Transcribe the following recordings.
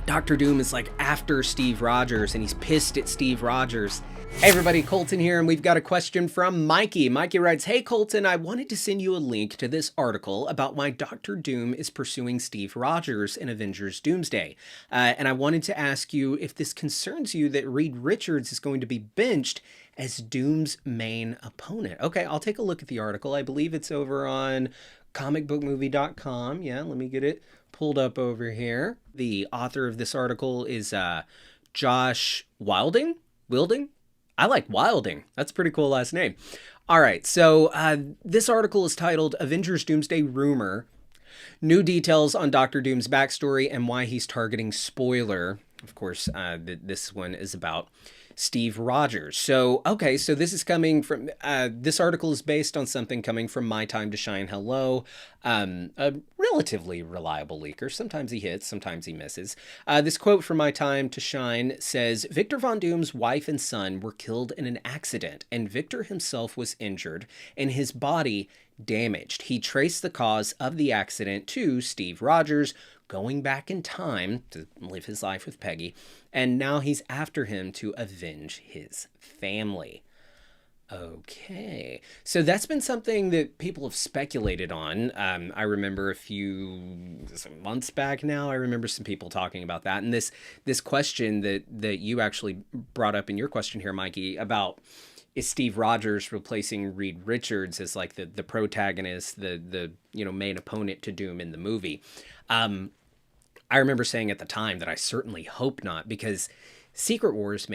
Doctor Doom is like after Steve Rogers, and he's pissed at Steve Rogers. Hey everybody, Colton here, and we've got a question from Mikey. Mikey writes, "Hey Colton, I wanted to send you a link to this article about why Doctor Doom is pursuing Steve Rogers in Avengers Doomsday. And I wanted to ask you if this concerns you that Reed Richards is going to be benched as Doom's main opponent." Okay, I'll take a look at the article. I believe it's over on comicbookmovie.com. Yeah, let me get it pulled up over here. The author of this article is Josh Wilding? I like Wilding. That's a pretty cool last name. All right, so this article is titled Avengers Doomsday Rumor. New details on Doctor Doom's backstory and why he's targeting spoiler. Of course, this one is about Steve Rogers. So, okay, so this is coming from, this article is based on something coming from My Time to Shine Hello, a relatively reliable leaker. Sometimes he hits, sometimes he misses. This quote from My Time to Shine says, "Victor Von Doom's wife and son were killed in an accident, and Victor himself was injured, and his body damaged. He traced the cause of the accident to Steve Rogers, going back in time to live his life with Peggy, and now he's after him to avenge his family." Okay, so that's been something that people have speculated on. I remember a few months back now, I remember some people talking about that. And this question that you actually brought up in your question here, Mikey, about is Steve Rogers replacing Reed Richards as like the protagonist, the main opponent to Doom in the movie. I remember saying at the time that I certainly hope not, because Secret Wars,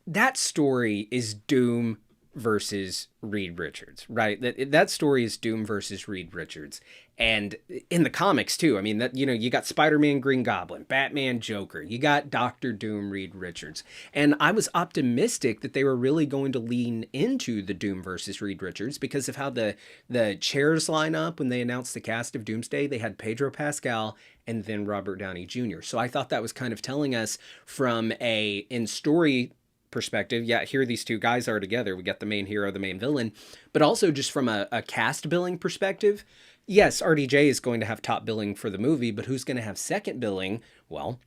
that story is Doom versus Reed Richards, right? That story is Doom versus Reed Richards. And in the comics too, I mean, that, you got Spider-Man, Green Goblin, Batman, Joker, you got Doctor Doom, Reed Richards. And I was optimistic that they were really going to lean into the Doom versus Reed Richards because of how the chairs line up. When they announced the cast of Doomsday, they had Pedro Pascal and then Robert Downey Jr. So I thought that was kind of telling us from in story perspective, yeah, here these two guys are together. We got the main hero, the main villain, but also just from a cast billing perspective, yes, RDJ is going to have top billing for the movie, but who's going to have second billing? Well,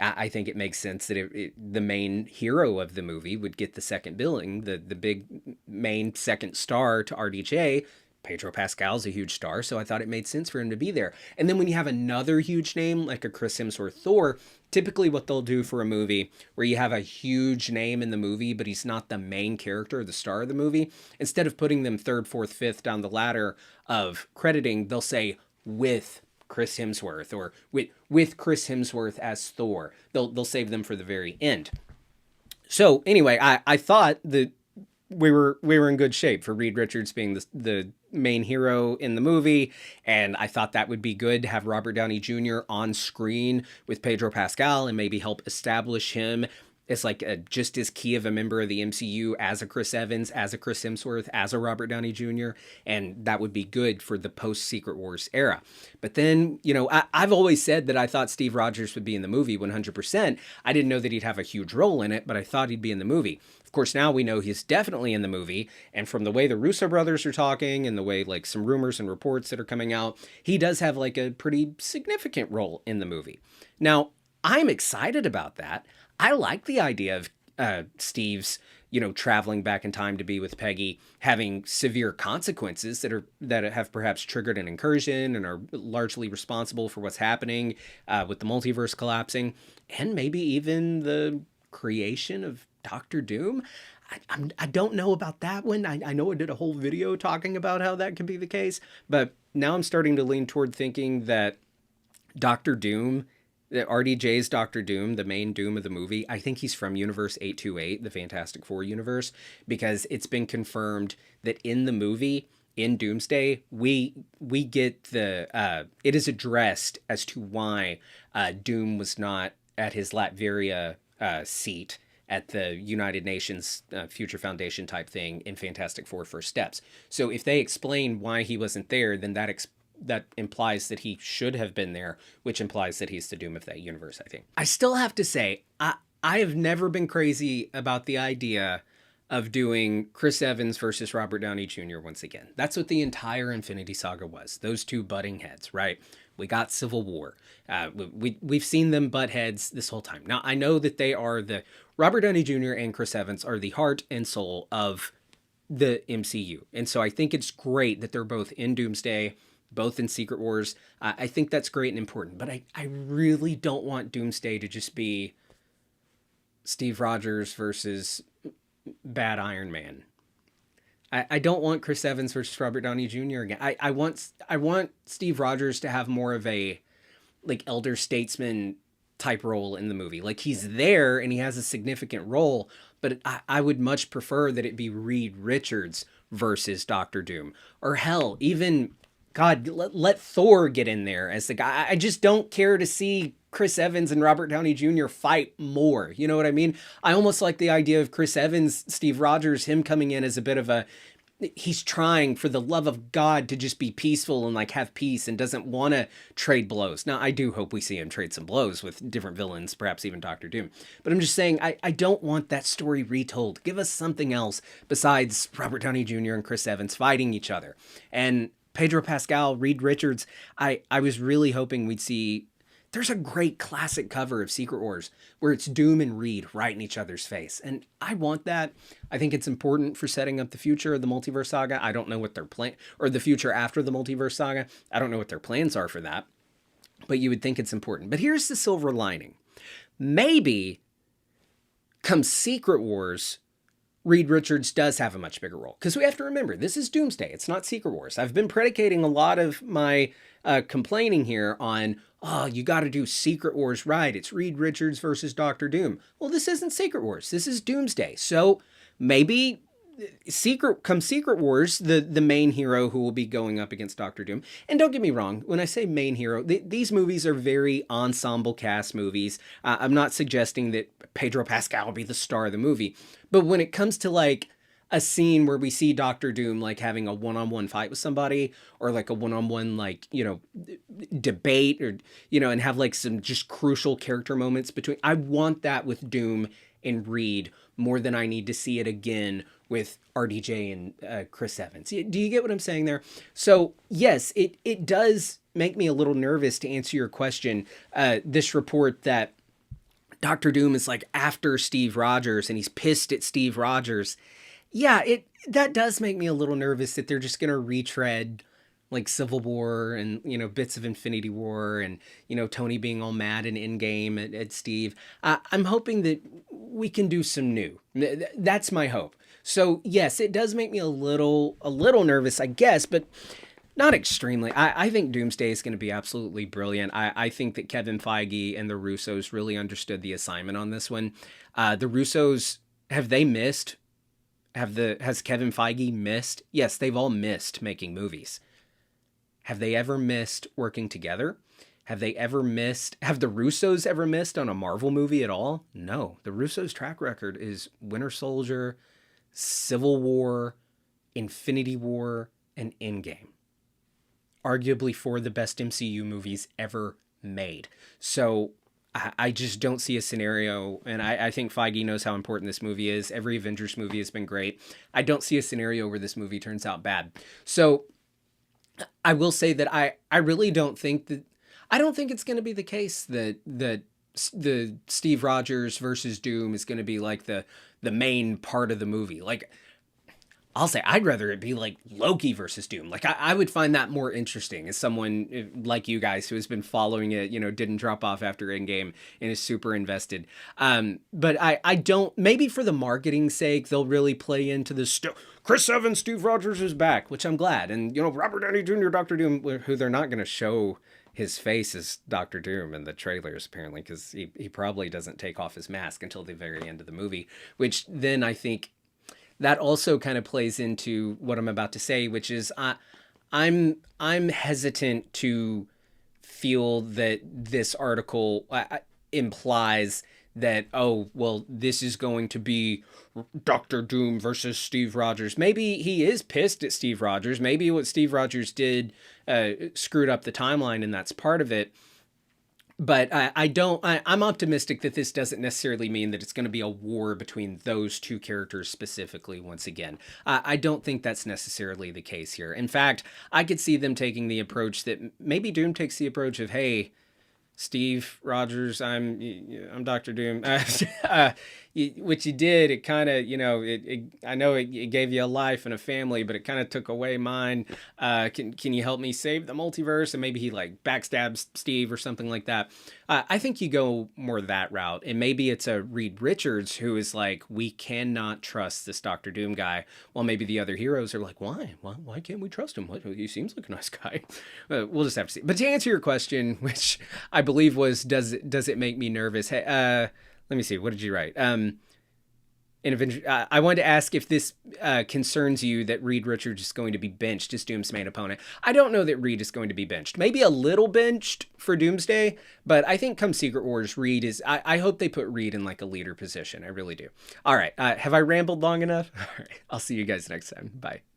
I think it makes sense that the main hero of the movie would get the second billing, the big main second star to RDJ. Pedro Pascal's a huge star, so I thought it made sense for him to be there. And then when you have another huge name, like a Chris Hemsworth Thor, typically what they'll do for a movie where you have a huge name in the movie, but he's not the main character or the star of the movie, instead of putting them third, fourth, fifth down the ladder of crediting, they'll say with Chris Hemsworth or with Chris Hemsworth as Thor. They'll save them for the very end. So anyway, I thought that we were in good shape for Reed Richards being the main hero in the movie, and I thought that would be good to have Robert Downey Jr. on screen with Pedro Pascal and maybe help establish him as like just as key of a member of the MCU as a Chris Evans, as a Chris Hemsworth, as a Robert Downey Jr., and that would be good for the post-Secret Wars era. But then, I've always said that I thought Steve Rogers would be in the movie 100%. I didn't know that he'd have a huge role in it, but I thought he'd be in the movie. Of course, now we know he's definitely in the movie, and from the way the Russo brothers are talking and the way like some rumors and reports that are coming out, he does have like a pretty significant role in the movie. Now, I'm excited about that. I like the idea of Steve's, traveling back in time to be with Peggy, having severe consequences that have perhaps triggered an incursion and are largely responsible for what's happening with the multiverse collapsing, and maybe even the creation of Doctor Doom. I don't know about that one. I know I did a whole video talking about how that could be the case, but now I'm starting to lean toward thinking that Doctor Doom, that RDJ's Doctor Doom, the main Doom of the movie, I think he's from Universe 828, the Fantastic Four universe, because it's been confirmed that in the movie, in Doomsday, we get it is addressed as to why Doom was not at his Latveria seat at the United Nations Future Foundation type thing in Fantastic Four First Steps. So if they explain why he wasn't there, then that implies that he should have been there, which implies that he's the Doom of that universe, I think. I still have to say, I have never been crazy about the idea of doing Chris Evans versus Robert Downey Jr. once again. That's what the entire Infinity Saga was. Those two butting heads, right? We got Civil War. We've seen them butt heads this whole time. Now, I know that they are Robert Downey Jr. and Chris Evans are the heart and soul of the MCU. And so I think it's great that they're both in Doomsday, both in Secret Wars. I think that's great and important. But I really don't want Doomsday to just be Steve Rogers versus bad Iron Man. I don't want Chris Evans versus Robert Downey Jr. again. I want Steve Rogers to have more of a like elder statesman type role in the movie. Like he's there and he has a significant role, but I would much prefer that it be Reed Richards versus Doctor Doom. Or hell, even God, let Thor get in there as the guy. I just don't care to see Chris Evans and Robert Downey Jr. fight more. You know what I mean? I almost like the idea of Chris Evans, Steve Rogers, him coming in as a bit of a, he's trying for the love of God to just be peaceful and like have peace and doesn't want to trade blows. Now, I do hope we see him trade some blows with different villains, perhaps even Doctor Doom. But I'm just saying, I don't want that story retold. Give us something else besides Robert Downey Jr. and Chris Evans fighting each other. And Pedro Pascal, Reed Richards, I was really hoping we'd see. There's a great classic cover of Secret Wars where it's Doom and Reed right in each other's face. And I want that. I think it's important for setting up the future of the multiverse saga. I don't know what their plan, or the future after the multiverse saga. I don't know what their plans are for that, but you would think it's important. But here's the silver lining. Maybe come Secret Wars, Reed Richards does have a much bigger role. Because we have to remember, this is Doomsday. It's not Secret Wars. I've been predicating a lot of my complaining here on, oh, you got to do Secret Wars right. It's Reed Richards versus Doctor Doom. Well, this isn't Secret Wars. This is Doomsday. So maybe Secret Wars, the main hero who will be going up against Doctor Doom. And don't get me wrong, when I say main hero, these movies are very ensemble cast movies. I'm not suggesting that Pedro Pascal will be the star of the movie. But when it comes to like a scene where we see Doctor Doom like having a one-on-one fight with somebody, or like a one-on-one like, you know, debate, or, you know, and have like some just crucial character moments between, I want that with Doom and Reed more than I need to see it again with RDJ and Chris Evans. Do you get what I'm saying there? So yes, it does make me a little nervous, to answer your question. This report that Doctor Doom is like after Steve Rogers and he's pissed at Steve Rogers. Yeah, that does make me a little nervous that they're just going to retread like Civil War and, you know, bits of Infinity War and, you know, Tony being all mad in Endgame at Steve. I'm hoping that we can do some new. That's my hope. So yes, it does make me a little nervous, I guess, but not extremely. I think Doomsday is going to be absolutely brilliant. I think that Kevin Feige and the Russos really understood the assignment on this one. The Russos, have they missed? Has Kevin Feige missed? Yes, they've all missed making movies. Have they ever missed working together? Have the Russos ever missed on a Marvel movie at all? No. The Russos' track record is Winter Soldier, Civil War, Infinity War, and Endgame. Arguably 4 of the best MCU movies ever made. So I just don't see a scenario, and I think Feige knows how important this movie is. Every Avengers movie has been great. I don't see a scenario where this movie turns out bad. So I will say that I really don't think that, I don't think it's going to be the case that the Steve Rogers versus Doom is going to be like the main part of the movie. Like, I'll say I'd rather it be like Loki versus Doom. Like I would find that more interesting as someone like you guys who has been following it, you know, didn't drop off after Endgame and is super invested. But I don't, maybe for the marketing sake, they'll really play into this. Chris Evans, Steve Rogers is back, which I'm glad. And, you know, Robert Downey Jr., Dr. Doom, who they're not going to show his face as Dr. Doom in the trailers, apparently, because he probably doesn't take off his mask until the very end of the movie, which then I think that also kind of plays into what I'm about to say, which is I'm hesitant to feel that this article implies that, oh, well, this is going to be Dr. Doom versus Steve Rogers. Maybe he is pissed at Steve Rogers. Maybe what Steve Rogers did screwed up the timeline, and that's part of it. But I don't. I'm optimistic that this doesn't necessarily mean that it's going to be a war between those two characters specifically. Once again, I don't think that's necessarily the case here. In fact, I could see them taking the approach that maybe Doom takes the approach of, "Hey, Steve Rogers, I'm Doctor Doom." What you did, it kind of, I know it gave you a life and a family, but it kind of took away mine. Can you help me save the multiverse? And maybe he like backstabs Steve or something like that. I think you go more that route, and maybe it's a Reed Richards who is like, we cannot trust this Doctor Doom guy. Well, maybe the other heroes are like, why? Why can't we trust him? He seems like a nice guy. We'll just have to see. But to answer your question, which I believe was, does it make me nervous? Hey, let me see. What did you write? In Avengers, I wanted to ask if this concerns you that Reed Richards is going to be benched as Doom's main opponent. I don't know that Reed is going to be benched. Maybe a little benched for Doomsday, but I think come Secret Wars, Reed is. I hope they put Reed in like a leader position. I really do. All right. Have I rambled long enough? All right. I'll see you guys next time. Bye.